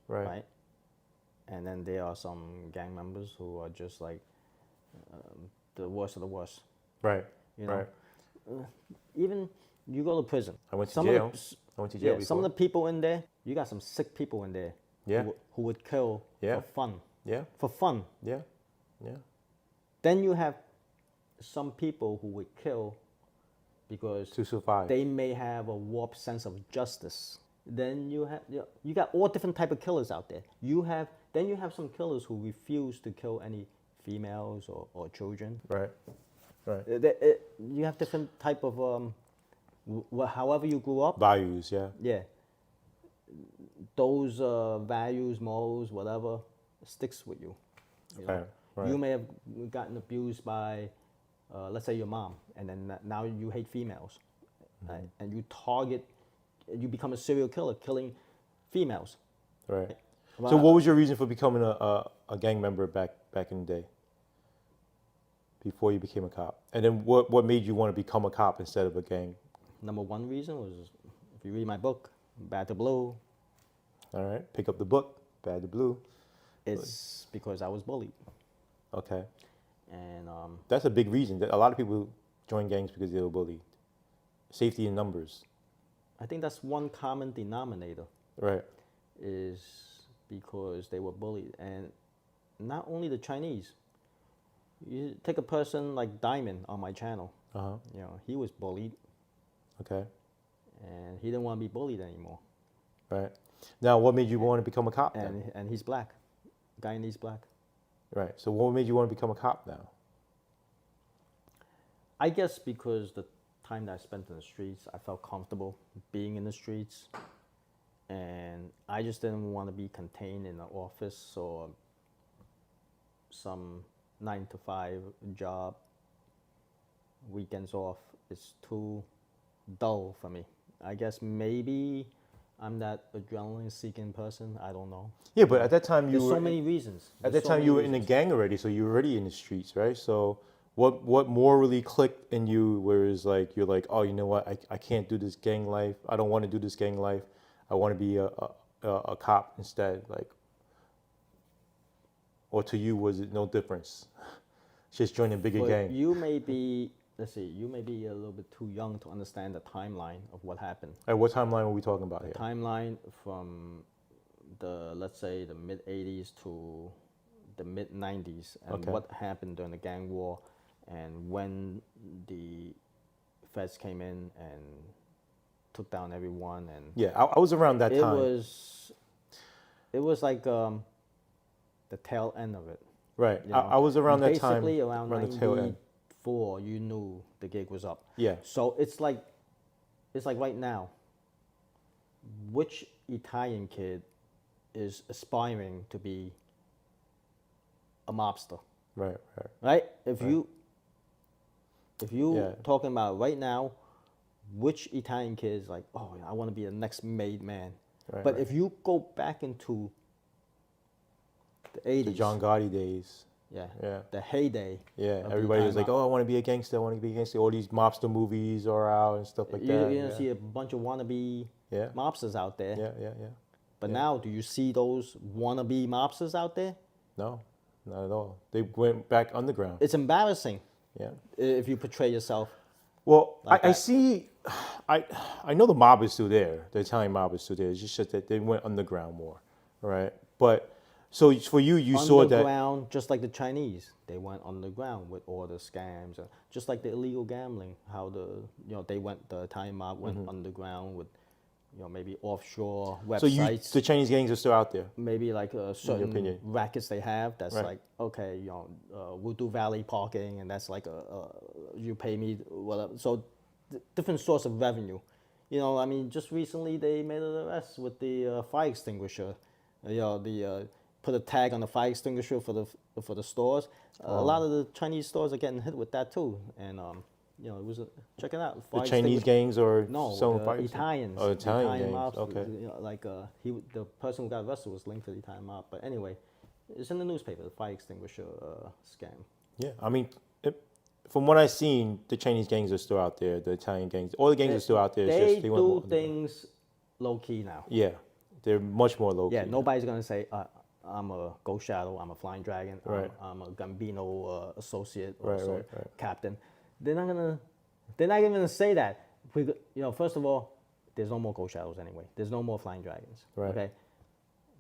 right? And then there are some gang members who are just like the worst of the worst. Right. You know, Right. even you go to prison. I went to Some jail. Of the, I went to jail yeah, some of before. the people in there, you got some sick people in there. Yeah. Who would kill Yeah. for fun. Yeah. For fun. Yeah. Yeah. Then you have some people who would kill because To survive. they may have a warped sense of justice. Then you got all different type of killers out there. You have some killers who refuse to kill any females or children. Right. Right. You have different type of however you grew up. Values. Yeah. Yeah. Those values, morals, whatever, sticks with you. You know? Right. Right. You may have gotten abused by, let's say, your mom, and then now you hate females, right? And you become a serial killer, killing females. Right. Well, So, what was your reason for becoming a gang member back in the day? Before you became a cop, and then what made you want to become a cop instead of a gang? Number one reason was, if you read my book, Bad to Blue, All right. Pick up the book. Bad to Blue. it's because I was bullied, Okay. and That's a big reason. A lot of people join gangs because they were bullied. Safety in numbers. I think that's one common denominator. Right. Is because they were bullied, and not only the Chinese. You take a person like Diamond on my channel. You know, he was bullied, Okay. and he didn't want to be bullied anymore. Right. Now, what made you want to become a cop then? And he's black. Guy in he's black. Right. So, what made you want to become a cop now? I guess because the time that I spent in the streets, I felt comfortable being in the streets, and I just didn't want to be contained in an office or some 9-to-5 job. Weekends off. It's too dull for me. I guess maybe I'm that adrenaline-seeking person. I don't know. Yeah, but at that time There's so many reasons. At There's that so time, many you were in a reasons. gang already, so you were already in the streets, right? So, what morally clicked in you, where it's like you're like, oh, you know what? I can't do this gang life. I don't want to do this gang life. I want to be a cop instead. Like, or to you, was it no difference? Just join a bigger But gang. you may be, let's see, you may be a little bit too young to understand the timeline of what happened. At what timeline are we talking about here? Timeline from let's say the mid 80s to the mid 90s, and Okay. what happened during the gang war, and when the feds came in and took down everyone, and Yeah, I was around that time. it was like the tail end of it. Right. You know? I was around that time. Basically around the tail end. 94, you knew the gig was up. Yeah. So it's like right now, which Italian kid is aspiring to be a mobster? Right. Right? If Right. you Yeah. talking about right now, which Italian kid is like, oh, I want to be the next made man? Right, But right. if you go back into the 80s, The John Gotti days. yeah, Yeah. the heyday, Yeah, of the everybody was Italian like, mob. "Oh, I want to be a gangster. I want to be a gangster." All these mobster movies are out and stuff like you, that. you don't yeah. see a bunch of wannabe Yeah. mobsters out there. Yeah. But yeah. now, do you see those wannabe mobsters out there? No, not at all. They went back underground. It's embarrassing Yeah. if you portray yourself. Well, Like I that. see. I know the mob is still there. The Italian mob is still there. It's just that they went underground more, right? But so for you saw that. Underground, just like the Chinese, they went underground with all the scams, just like the illegal gambling. How the Italian mob went Mm-hmm. underground with, maybe offshore websites. So the Chinese gangs are still out there. Maybe like certain opinion. rackets they have that's Right. like, okay, Voodoo Valley parking, and that's like you pay me whatever. So different source of revenue. I mean, just recently they made an arrest with the fire extinguisher. Put a tag on the fire extinguisher for the stores. A lot of the Chinese stores are getting hit with that too, and it was check it out. The Fire Chinese extinguisher- gangs or no, selling the fire Italians. Oh, the Italian gangs. mobs, Okay. the person who got arrested was linked to the Italian mob. But anyway, it's in the newspaper, the fire extinguisher scam. Yeah, I mean, from what I've seen, the Chinese gangs are still out there. The Italian gangs, all the gangs are still out there. It's They just, went more do underground. things low key now. Yeah, They're much more low key. Yeah, nobody's gonna say, I'm a Ghost Shadow, I'm a Flying Dragon, Right. I'm a Gambino associate or Right. captain. They're not even gonna say that. First of all, there's no more Ghost Shadows anyway. There's no more Flying Dragons. Right. Okay.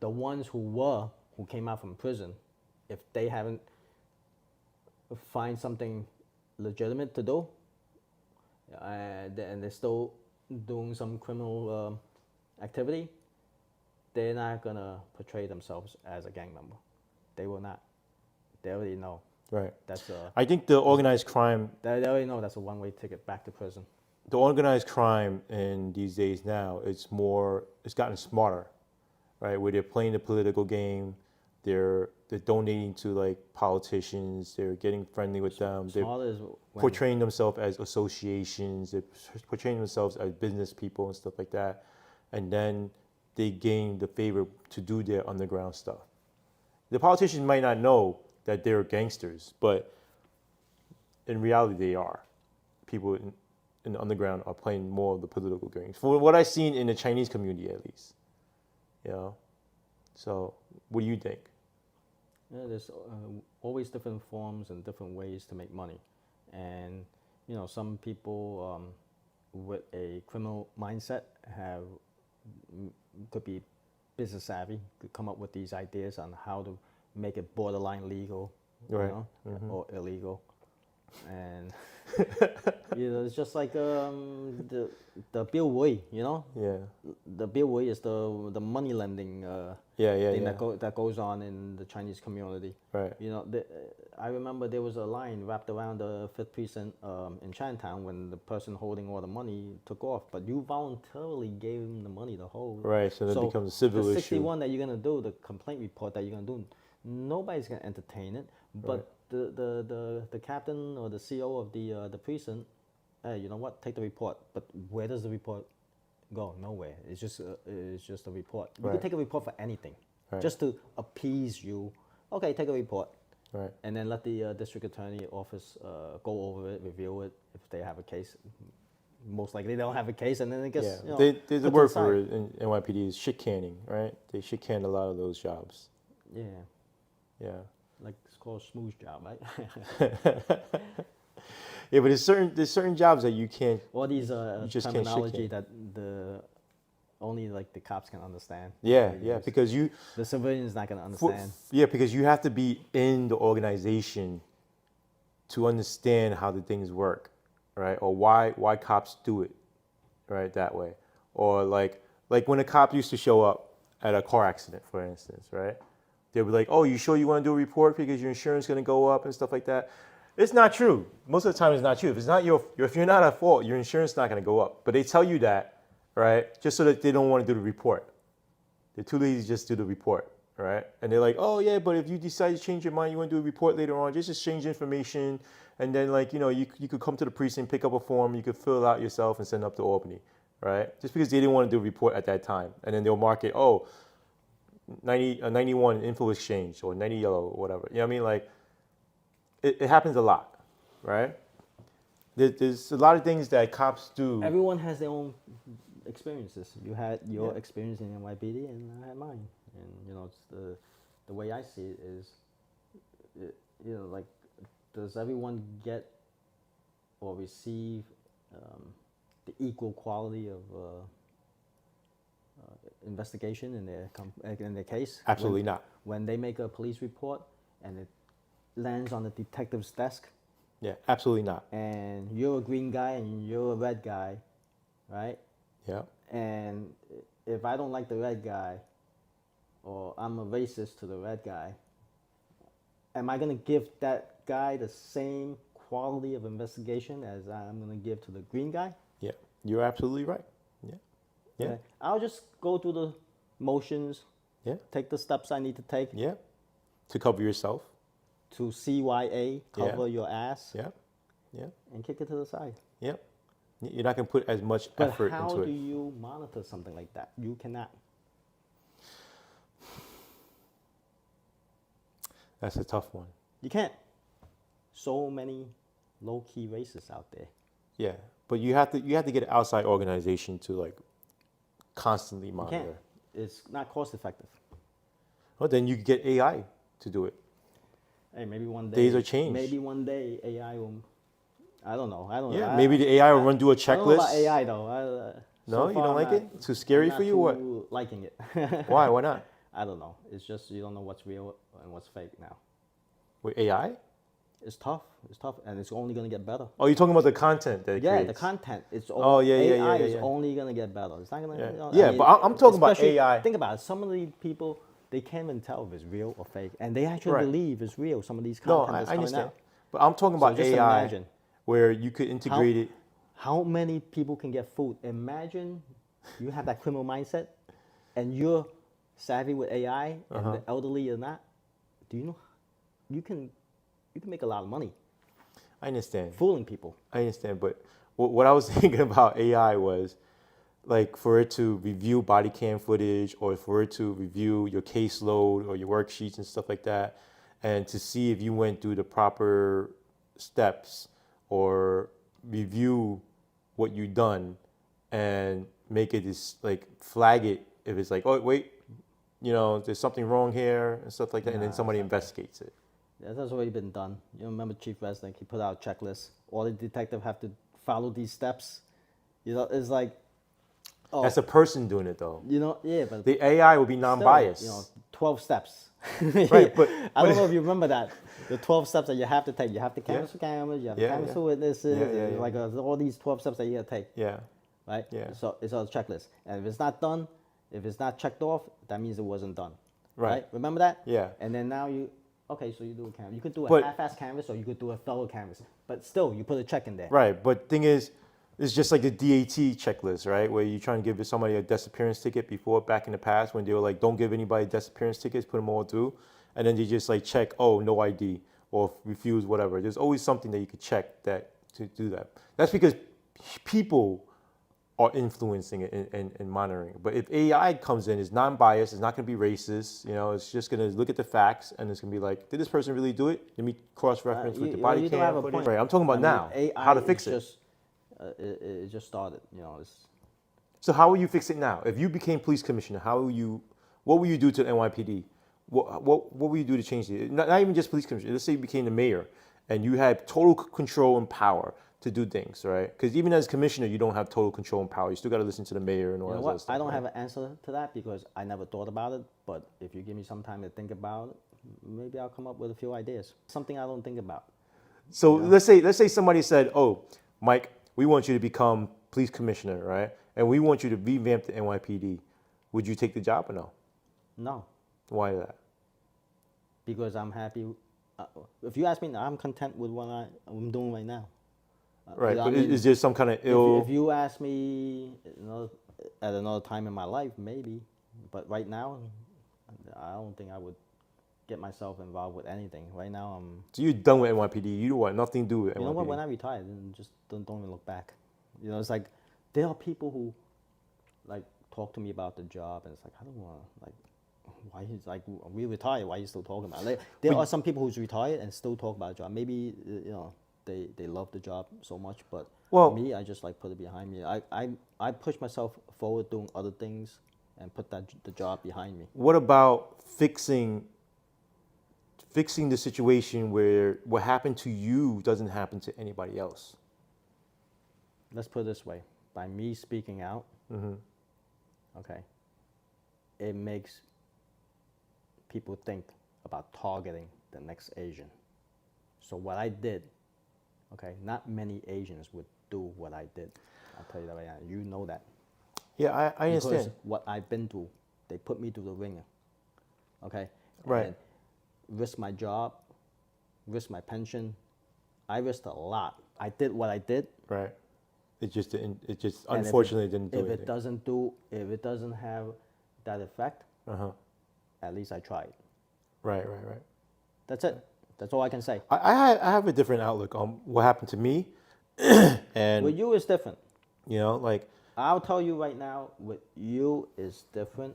The ones who came out from prison, if they haven't find something legitimate to do, and they're still doing some criminal activity, they're not gonna portray themselves as a gang member. They will not. They already know. Right. That's I think the organized crime, they already know that's a one-way ticket back to prison. the organized crime in these days now, it's gotten smarter, right? Where they're playing the political game, they're donating to like politicians, they're getting friendly with them, they're Smarter is when portraying themselves as associations, they're portraying themselves as business people and stuff like that, and then they gain the favor to do their underground stuff. The politicians might not know that they're gangsters, but in reality they are. People in the underground are playing more of the political games. For what I've seen in the Chinese community at least. You know? So what do you think? Yeah, there's always different forms and different ways to make money, and some people with a criminal mindset could be business savvy, could come up with these ideas on how to make it borderline legal, Right. or illegal, and it's just like the Bill Wei, Yeah. the Bill Wei is the money lending thing that goes on in the Chinese community. Right. I remember there was a line wrapped around the 5th precinct in Chinatown when the person holding all the money took off, but you voluntarily gave him the money to hold. Right, so that becomes a civil the issue. 61 that you're gonna do, the complaint report that you're gonna do, nobody's gonna entertain it. But the captain or the CO of the precinct, hey, you know what? Take the report. But where does the report go? Nowhere. It's just a report. You Right. can take a report for anything, Right. just to appease you. Okay, take a report. Right. And then let the district attorney office go over it, review it. If they have a case, most likely they don't have a case, and then it gets There's a word for it in NYPD is shit canning, right? They shit can a lot of those jobs. Yeah, Yeah. like it's called smooth job, right? Yeah, but there's certain jobs that you can't. All these just can't shit terminology can. that only like the cops can understand. Yeah, They yeah, use. because The civilian's not gonna understand. because you have to be in the organization to understand how the things work, right? Or why cops do it, right, that way. Or like when a cop used to show up at a car accident, for instance, right? They'd be like, "Oh, you sure you want to do a report because your insurance is going to go up and stuff like that?" It's not true. Most of the time, it's not true. If you're not at fault, your insurance is not going to go up. But they tell you that, right, just so that they don't want to do the report. They're too lazy to just do the report, right? And they're like, "Oh yeah, but if you decide to change your mind, you want to do a report later on, just exchange information, and then you could come to the precinct, pick up a form, you could fill it out yourself and send it up to Albany, right? Just because they didn't want to do a report at that time, and then they'll mark it, 91 info exchange or 90 yellow or whatever. You know what I mean? Like, it happens a lot, right? There's a lot of things that cops do. Everyone has their own experiences. You had your experience in NYPD, and I had mine. And it's the way I see it is, like, does everyone get or receive the equal quality of investigation in their case? Absolutely not. When they make a police report and it lands on the detective's desk, Yeah, absolutely not. and you're a green guy and you're a red guy, right? Yeah. And if I don't like the red guy, or I'm a racist to the red guy, am I gonna give that guy the same quality of investigation as I'm gonna give to the green guy? Yeah, you're absolutely right. Yeah. Yeah. Okay. I'll just go through the motions, Yeah. take the steps I need to take Yeah. To cover yourself. to CYA, cover your ass, Yeah. Yeah. and kick it to the side. Yeah. You're not going to put as much But effort how into do it. you monitor something like that? You cannot. That's a tough one. You can't. So many low-key racists out there. Yeah. But you have to get an outside organization to like constantly monitor. it's not cost effective. Well, then you could get AI to do it. Hey, maybe one day. Days are changed. Maybe one day AI will. I don't know. I don't Yeah, know. maybe the AI will run through a I don't know about checklist. AI though. No, So you far don't like I'm it? Too scary not for you? What? too liking it. Why? Why not? I don't know. It's just you don't know what's real and what's fake now. With AI? It's tough. It's tough, and it's only gonna get better. Oh, you're talking about the content that it Yeah, creates. the content. It's Oh, yeah, yeah, AI yeah, is yeah. only gonna get better. It's not gonna. Yeah. You know, Yeah, but I'm talking about especially- AI. Think about it. Some of the people they can't even tell if it's real or fake, and they actually Right. believe it's real. Some of these No, content I that's coming understand. out. But I'm talking So about just AI imagine where you could integrate it. how many people can get food. Imagine you have that criminal mindset, and you're savvy with AI, and the elderly are not. Do you know you can make a lot of money I understand. fooling people? I understand. But what I was thinking about AI was like for it to review body cam footage or for it to review your caseload or your worksheets and stuff like that, and to see if you went through the proper steps or review what you've done and make it this like flag it if it's like, oh wait, you know, there's something wrong here and stuff like that, and then Nah, somebody it's okay. investigates it. Yeah, that's already been done. You remember Chief Resnick? He put out a checklist. All the detective have to follow these steps. You know, it's like, oh, That's a person doing it though. you know, yeah, but The AI will be still, non-biased. You know, 12 steps. Right, but I don't know if you remember that. The 12 steps that you have to take. You have to Yeah. canvas for cameras. You have Yeah, to canvas yeah. for witnesses. Yeah, yeah, and yeah. Like all these 12 steps that you got to take. Yeah. Right? Yeah. So it's on a checklist. And if it's not done, if it's not checked off, that means it wasn't done. Right. Remember that? Yeah. And then now okay, so you do a canvas. You could do a But- half-ass canvas or you could do a thorough canvas. But still, you put a check in there. Right, but thing is, it's just like the DAT checklist, right? Where you're trying to give somebody a disappearance ticket before, back in the past, when they were like, don't give anybody disappearance tickets, put them all through. And then they just like check, oh, no ID, or refuse, whatever. There's always something that you could check that to do that. That's because people are influencing it and monitoring. But if AI comes in, it's non-biased, it's not going to be racist. You know, it's just going to look at the facts and it's going to be like, did this person really do it? Let me cross-reference with the body you do cam have a footage. point. Right, I'm talking about now, AI how to is fix it. just, it just started. You know, it's So how will you fix it now? If you became police commissioner, what will you do to the NYPD? What will you do to change it? Not even just police commissioner. Let's say you became the mayor and you had total control and power to do things, right? Because even as commissioner, you don't have total control and power. You still got to listen to the mayor and all you know that other what? stuff. I don't right? have an answer to that because I never thought about it. But if you give me some time to think about it, maybe I'll come up with a few ideas. Something I don't think about. So let's say somebody said, "Oh, Mike, we want you to become police commissioner, right? And we want you to revamp the NYPD." Would you take the job or no? No, Why that? because I'm happy. If you ask me, I'm content with what I'm doing right now. Right, I but mean, is there some kind of ill? If you ask me at another time in my life, maybe. But right now, I don't think I would get myself involved with anything. Right now, So you're done with NYPD. You don't want nothing to do with NYPD. you know what? When I retire, then just don't even look back. You know, it's like there are people who like talk to me about the job, and it's like I don't want to like. Why he's like we retired? Why are you still talking about it? Like, there are some people who's retired and still talk about a job. Maybe you know they love the job so much, but Well- me, I just like put it behind me. I push myself forward doing other things and put the job behind me. What about fixing the situation where what happened to you doesn't happen to anybody else? Let's put it this way: by me speaking out, okay, it makes people think about targeting the next Asian. So what I did, okay, not many Asians would do what I did. I'll tell you that right now. You know that. Yeah, I Because understand. what I've been through, they put me through the ringer. Okay? Right. And risk my job, risk my pension. I risked a lot. I did what I did. Right. It just didn't. It just and unfortunately didn't do if anything. if it doesn't have that effect, at least I tried. Right. That's it. That's all I can say. I have a different outlook on what happened to me, and With you is different. you know, like, I'll tell you right now, with you is different.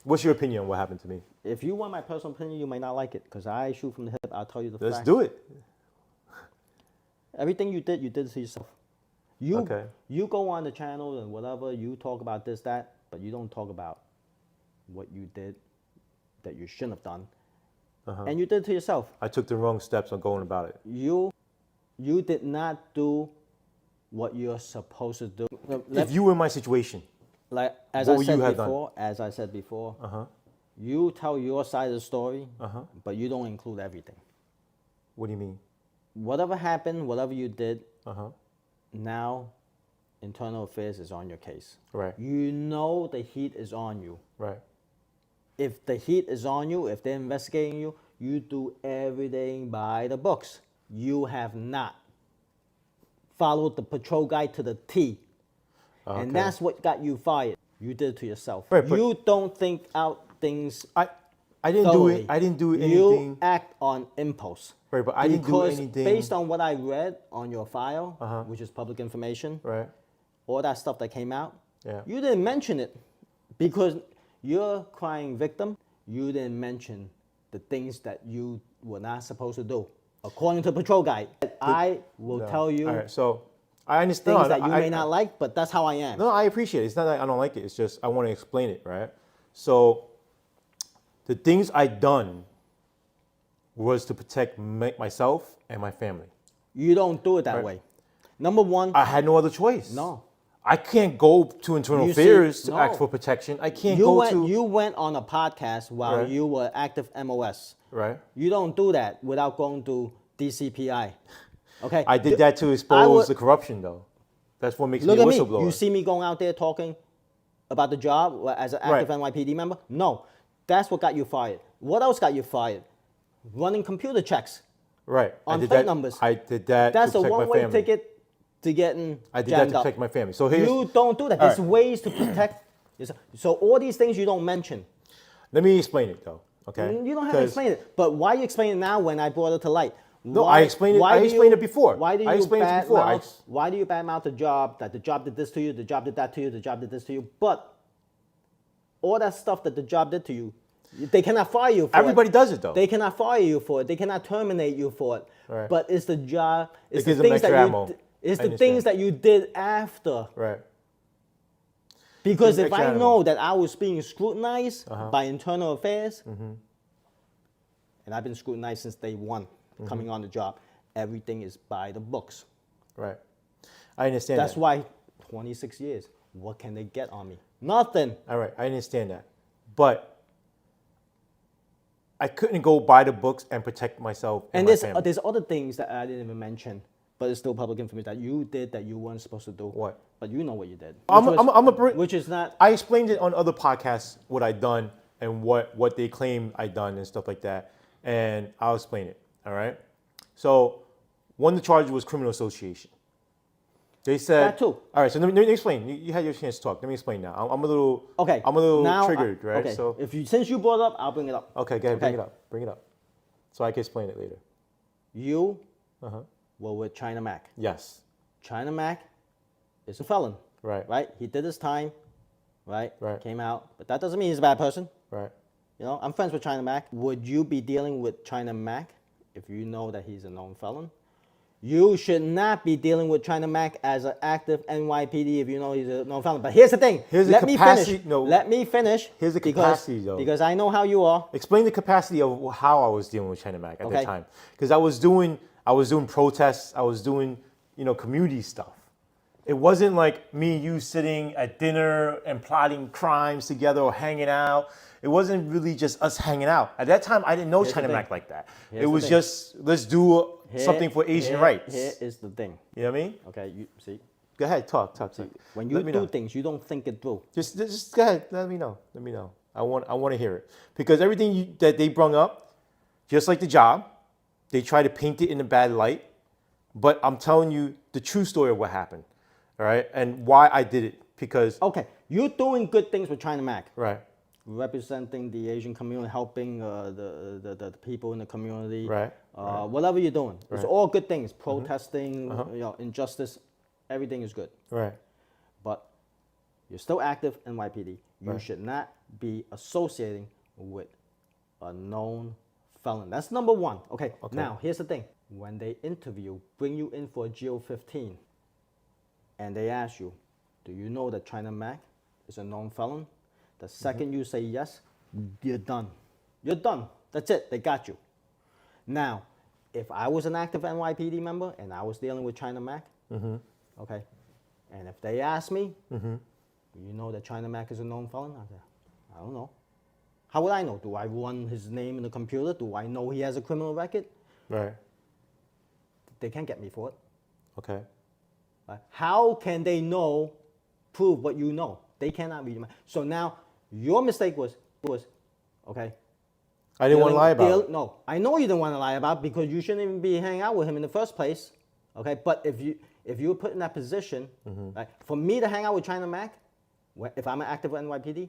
what's your opinion on what happened to me? If you want my personal opinion, you might not like it because I shoot from the hip. I'll tell you the Let's facts. do it. Everything you did to yourself. Okay. You go on the channel and whatever, you talk about this, that, but you don't talk about what you did that you shouldn't have done, and you did it to yourself. I took the wrong steps on going about it. You did not do what you're supposed to do. If you were in my situation, Like as what I would said you have before, you tell your side of the story, but you don't include everything. what do you mean? Whatever happened, whatever you did, now internal affairs is on your case. Right. You know the heat is on you. Right. If the heat is on you, if they're investigating you, you do everything by the books. You have not followed the patrol guide to the T. Okay. And that's what got you fired. You did it to yourself. Right, but you don't think out things I didn't thoroughly. do it. I didn't do anything. You act on impulse. Right, but I didn't do Because anything. based on what I read on your file, which is public information, Right. all that stuff that came out, Yeah. you didn't mention it because you're crying victim. You didn't mention the things that you were not supposed to do. According to patrol guide, I will tell you All right. So I understand things that you may not like, but that's how I am. No, I appreciate it. It's not that I don't like it. It's just I want to explain it, right? So the things I done was to protect myself and my family. You don't do it that way. Number one, I had no other choice. no. I can't go to internal You see, affairs to no. ask for protection. I can't go to You went on a podcast while Right. you were active MOS. right. You don't do that without going to DCPI. Okay. I did that to expose the corruption, though. That's what makes Look me a at me. whistleblower. You see me going out there talking about the job as an active Right. NYPD member? No. That's what got you fired. What else got you fired? Running computer checks right. on I did plate that, numbers. I did that That's to a protect my one-way family. ticket to getting I did that jammed to up. protect my family. So here's You don't do that. All There's right. ways to protect yourself. So all these things you don't mention. let me explain it though. Okay. You don't have to 'Cause- explain it. But why you explain it now when I brought it to light? No, I explained it- I do explained it before. Why do you I explained it before. Why do you badmouth the job, that the job did this to you, the job did that to you, the job did this to you? But all that stuff that the job did to you, they cannot fire you for Everybody it. does it though. They cannot fire you for it. They cannot terminate you for it. Right. But it's the job. It's gives the them things that extra you. ammo. It's I the things understand. that you did after. right. Because Gives if extra I ammo. know that I was being scrutinized by internal affairs, and I've been scrutinized since day one, coming on the job, everything is by the books. Right. I understand That's that. why 26 years. What can they get on me? Nothing. All right, I understand that. But I couldn't go by the books and protect myself and, And my family. there's other things that I didn't even mention, but it's still public information that you did that you weren't supposed to do. What? But you know what you did. Which is not. I explained it on other podcasts what I done and what they claim I done and stuff like that. And I'll explain it. All right. So one of the charges was criminal association. They said That too. All right. So let me explain. You had your chance to talk. Let me explain now. I'm a little Okay. I'm a little now triggered, right? Okay. So Since you brought it up, I'll bring it up. okay, go ahead, bring Okay. it up. Bring it up. So I can explain it later. You were with China Mac. Yes. China Mac is a felon. Right. Right? He did his time. Right? Right. Came out. But that doesn't mean he's a bad person. Right. You know, I'm friends with China Mac. Would you be dealing with China Mac if you know that he's a known felon? You should not be dealing with China Mac as an active NYPD if you know he's a known felon. But here's the thing. Let me finish. Let me finish. Here's the capacity, though. Because I know how you are. Explain the capacity of how I was dealing with China Mac at Okay. that time, because I was doing protests, I was doing community stuff. It wasn't like me and you sitting at dinner and plotting crimes together or hanging out. It wasn't really just us hanging out. At that time, I didn't know Here's the China thing. Mac like that. Here's It the was thing. just let's do something for Asian rights. Here is the thing. You know what I mean? Okay, you see. Go ahead, talk. When you Let me do know. things, you don't think it through. Just go ahead. Let me know. I want to hear it, because everything that they brung up, just like the job, they try to paint it in a bad light. But I'm telling you the true story of what happened, all right, and why I did it. Because Okay, you're doing good things with China Mac. right, Representing the Asian community, helping the people in the community. Right, Whatever you're doing, it's Right. all good things. Protesting, injustice, everything is good. right, But you're still active in NYPD. You Right. should not be associating with a known felon. That's number one. Okay. Now, here's the thing. When they interview, bring you in for a GO15, and they ask you, do you know that China Mac is a known felon? The second you say yes, you're done. You're done. That's it. They got you. Now, if I was an active NYPD member and I was dealing with China Mac, okay, and if they ask me, you know that China Mac is a known felon? I say, I don't know. How would I know? Do I run his name in the computer? Do I know he has a criminal record? Right. They can't get me for it. Okay. Right? How can they prove what you know? They cannot read your mind. So now, your mistake was okay, I didn't want to lie about it. No, I know you didn't want to lie about it because you shouldn't even be hanging out with him in the first place. Okay, but if you were put in that position, right, for me to hang out with China Mac, if I'm an active NYPD,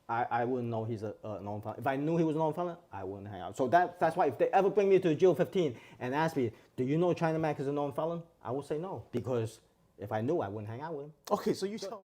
I wouldn't know he's a known felon. If I knew he was a known felon, I wouldn't hang out. So that's why if they ever bring me to Jail 15 and ask me, do you know China Mac is a known felon? I would say no, because if I knew, I wouldn't hang out with him. Okay, so you tell